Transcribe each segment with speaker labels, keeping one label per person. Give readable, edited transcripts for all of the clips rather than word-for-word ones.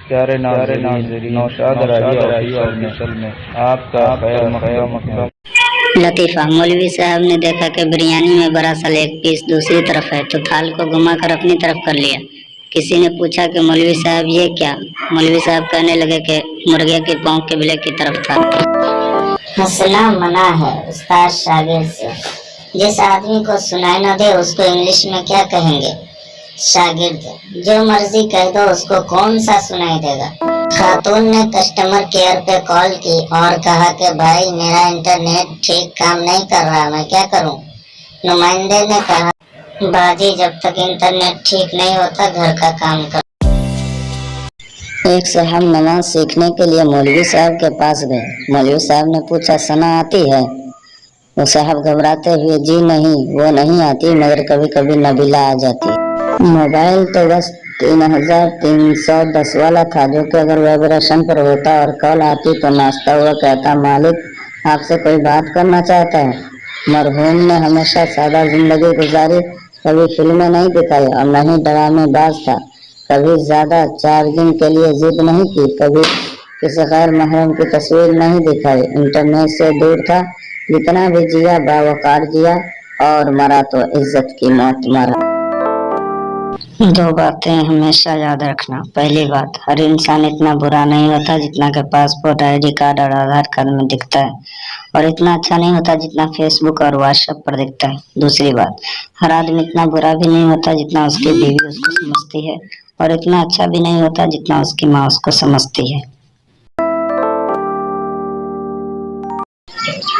Speaker 1: प्यारे नाज़रीन, नौशाद राही ऑफिशियल में आपका खैर मक़दम।
Speaker 2: लतीफ़ा, मौलवी साहब ने देखा कि बिरयानी में बड़ा सा लेग पीस दूसरी तरफ है तो थाल को घुमाकर अपनी तरफ कर लिया। किसी ने पूछा कि मौलवी साहब ये क्या? मौलवी साहब कहने लगे कि मुर्गे की पौंख के बिले की तरफ था।
Speaker 3: हंसना मना है उस्ताद शागिर्द से। जिस आदमी को सुनाई न दे उसको इंग्लिश में क्या कहेंगे? शागिर्द, जो मर्जी कह दो उसको कौन सा सुनाई देगा। खातून ने कस्टमर केयर पे कॉल की और कहा कि भाई मेरा इंटरनेट ठीक काम नहीं कर रहा, मैं क्या करूं? नुमाइंदे ने कहा, बाजी जब तक इंटरनेट ठीक नहीं होता घर का काम कर।
Speaker 2: एक साहब नमाज सीखने के लिए मौलवी साहब के पास गए। मौलवी साहब ने पूछा, सना आती है? वो साहब घबराते हुए, जी नहीं, वो नहीं आती, मगर कभी कभी नबीला आ जाती है। मोबाइल तो बस 3310 वाला था, जो कि अगर वाइब्रेशन पर होता और कॉल आती तो नाश्ता हुआ कहता, मालिक आपसे कोई बात करना चाहता है। मरहूम ने हमेशा सादा जिंदगी गुजारी, कभी फिल्में नहीं दिखाई और न ही ड्रामेबाज था। कभी ज्यादा चार्जिंग के लिए जिद नहीं की, कभी किसी गैर महरम की तस्वीर नहीं दिखाई। इंटरनेट से दूर था, जितना भी जिया बावकार जिया और मरा तो इज्जत की मौत मरा। दो बातें हमेशा याद रखना। पहली बात, हर इंसान इतना बुरा नहीं होता जितना के पासपोर्ट, आईडी कार्ड और आधार कार्ड में दिखता है, और इतना अच्छा नहीं होता जितना फेसबुक और व्हाट्सएप पर दिखता है। दूसरी बात, हर आदमी इतना बुरा भी नहीं होता जितना उसकी बीवी उसको समझती है, और इतना अच्छा भी नहीं होता जितना उसकी माँ उसको समझती है।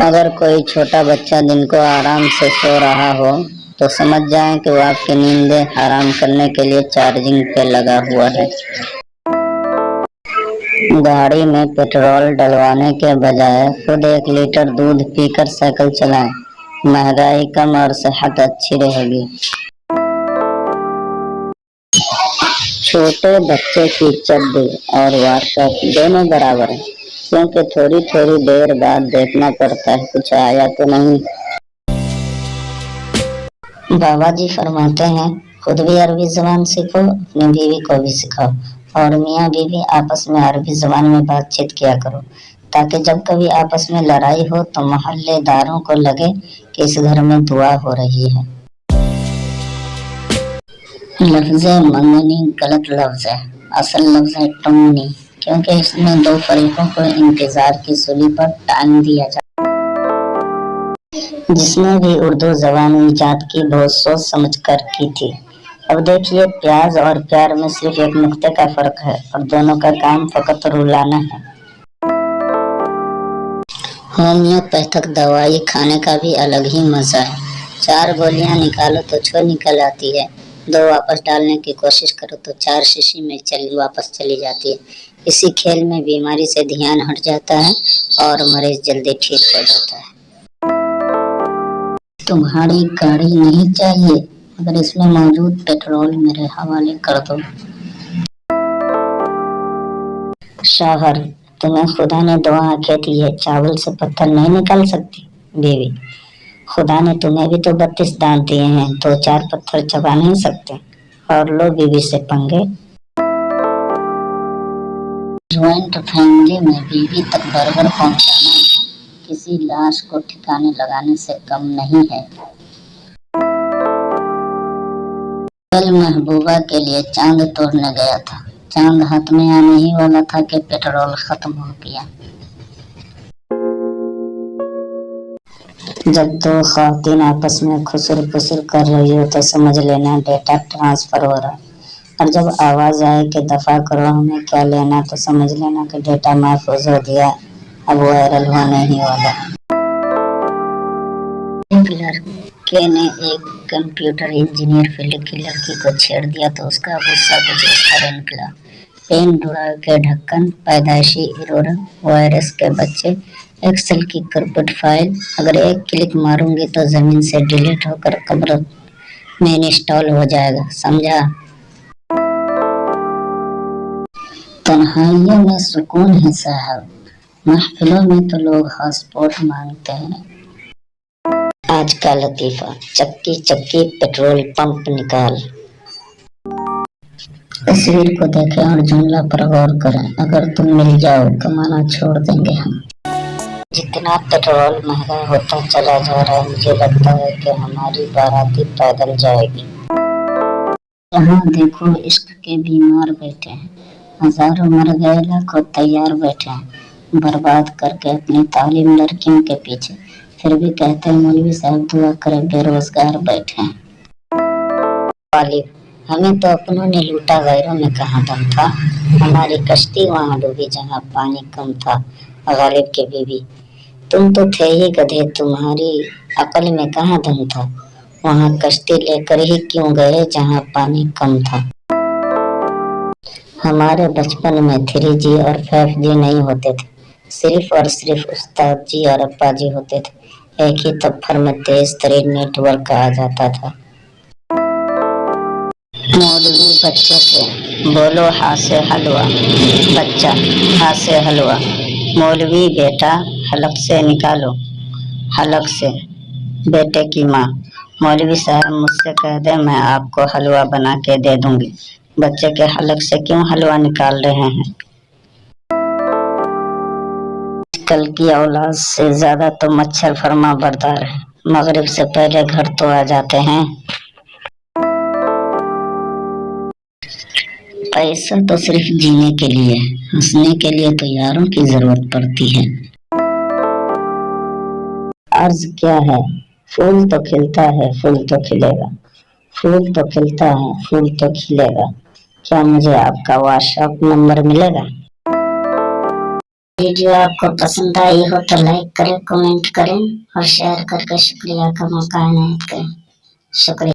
Speaker 2: अगर कोई छोटा बच्चा दिन को आराम से सो रहा हो तो समझ जाएं कि वो आपकी नींदें हराम करने के लिए चार्जिंग पे लगा हुआ है। गाड़ी में पेट्रोल डलवाने के बजाय खुद 1 लीटर दूध पीकर साइकिल चलाएं, महंगाई कम और सेहत अच्छी रहेगी। छोटे बच्चे की चड्डी और व्हाट्सएप दोनों बराबर है, क्योंकि थोड़ी थोड़ी देर बाद देखना पड़ता है कुछ आया तो नहीं। बाबा जी फरमाते हैं, खुद भी अरबी जबान सीखो, अपनी बीवी को भी सिखाओ, और मियाँ बीवी आपस में अरबी जबान में बातचीत किया करो, ताकि जब कभी आपस में लड़ाई हो तो मोहल्लेदारों को लगे कि इस घर में दुआ हो रही है। लफ्ज़ मंगनी गलत लफ्ज़ है, असल लफ्ज़ है टुंगनी, क्योंकि इसमें दो फरीकों को इंतजार की सूली पर टांग दिया जाता। जिसने भी उर्दू ज़बान इजाद की बहुत सोच समझ कर की थी। अब देखिए, प्याज और प्यार में सिर्फ एक नुक्ते का फर्क है और दोनों का काम फकत रुलाना है। होम्योपैथिक दवाई खाने का भी अलग ही मजा है। 4 गोलियां निकालो तो 6 निकल आती है, 2 वापस डालने की कोशिश करो तो 4 शीशी में वापस चली जाती है। इसी खेल में बीमारी से ध्यान हट जाता है और मरीज जल्दी ठीक हो जाता है। तुम्हारी गाड़ी नहीं चाहिए, मगर इसमें मौजूद पेट्रोल मेरे हवाले कर दो। शौहर, तुम्हें खुदा ने 2 आंखें दी है, चावल से पत्थर नहीं निकाल सकती। बीवी, खुदा ने तुम्हें भी तो 32 दांत दिए हैं, 2-4 पत्थर चबा नहीं सकते। और लो बीवी से पंगे। ज्वाइंट फैमिली में बीवी तक बर्गर पहुंचाना किसी लाश को ठिकाने लगाने से कम नहीं है। कल महबूबा के लिए चांद तोड़ने गया था। चांद हाथ में आने ही वाला था कि पेट्रोल खत्म हो गया। जब 2 ख़वातीन आपस में खुसर फुसर कर रही हो तो समझ लेना डेटा ट्रांसफर हो रहा, और जब आवाज आए कि दफा करो हमें क्या लेना तो समझ लेना कि डेटा महफूज हो गया, अब वायरल होने ही वाला। एक लड़के ने एक कंप्यूटर इंजीनियर फील्ड की लड़की को छेड़ दिया तो उसका गुस्सा कुछ इस तरह निकला। पेन ड्राइव के ढक्कन, पैदाइशी एरर, वायरस के बच्चे, एक्सेल की करप्ट फाइल, अगर एक क्लिक मारूंगी तो जमीन से डिलीट होकर कब्र में इंस्टॉल हो जाएगा, समझा? तन्हाइयों में सुकून है साहब, महफिलों में तो लोग हॉटस्पॉट मांगते हैं। आज का लतीफा, चक्की चक्की पेट्रोल पंप निकाल। तस्वीर को देखें और जुमला पर गौर करें। अगर तुम मिल जाओ कमाना छोड़ देंगे हम। जितना पेट्रोल महंगा होता चला जा रहा है, मुझे लगता है कि हमारी बाराती पैदल जाएगी। यहाँ देखो इश्क के बीमार बैठे हैं, हजारों मर गए लाखों तैयार बैठे हैं, बर्बाद करके अपनी तालीम लड़कियों के पीछे, फिर भी कहते हैं मौलवी साहब दुआ करें बेरोजगार बैठे हैं। गालिब, हमें तो अपनों ने लूटा, गैरों में कहाँ दम था। हमारी कश्ती वहाँ डूबी जहाँ पानी कम था। गालिब के बीवी, तुम तो थे ही गधे, तुम्हारी अकल में कहाँ दम था। वहाँ कश्ती लेकर ही क्यों गए जहाँ पानी कम था। हमारे बचपन में 3G और 5G नहीं होते थे, सिर्फ और सिर्फ उस्ताद जी और अप्पा जी होते थे। एक ही तफ्फर में तेज तरीन नेटवर्क आ जाता था। मौलवी बच्चे से, बोलो हाथ से हलवा, बच्चा हाथ से हलवा। मौलवी बेटा हलक से निकालो, हलक से। बेटे की माँ, मौलवी साहब मुझसे कह दे मैं आपको हलवा बना के दे दूंगी। बच्चे के हलक से क्यों हलवा निकाल रहे हैं। कल की औलाद से ज्यादा तो मच्छर फरमा बरदार है, मगरिब से पहले घर तो आ जाते हैं। पैसा तो सिर्फ जीने के लिए, हंसने के लिए तो यारों की जरूरत पड़ती है। अर्ज क्या है, फूल तो खिलता है फूल तो खिलेगा, फूल तो खिलता है फूल तो खिलेगा। क्या मुझे आपका व्हाट्सएप नंबर मिलेगा। वीडियो आपको पसंद आई हो तो लाइक करें, कमेंट करें और शेयर करके शुक्रिया का मौका इनायत करें। शुक्रिया।